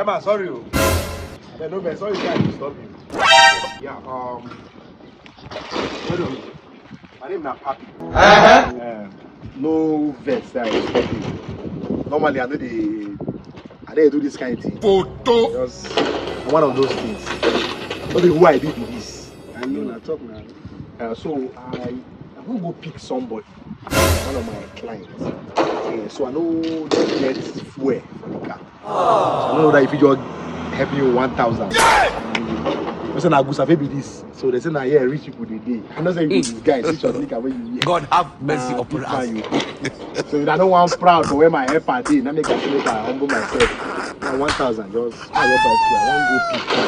Emma, sorry. I know, man. Sorry, guys, to stop you. Yeah, my name is Papi. No vex that I will stop you. Normally, I don't do this kind of thing. Photo. Just one of those things. Not the who I did with this. I know, I talk now. So I'm gonna go pick somebody, one of my clients. So I know they get fuel for the car. So I know that if you just help me with 1,000. Listen, I go save this. So they say now yeah, rich people they day. I'm not saying this guy, this your nigga where you. God have mercy upon us. So if I don't want proud for where my help are day, now make I humble myself. Now 1,000 just I won't go pick.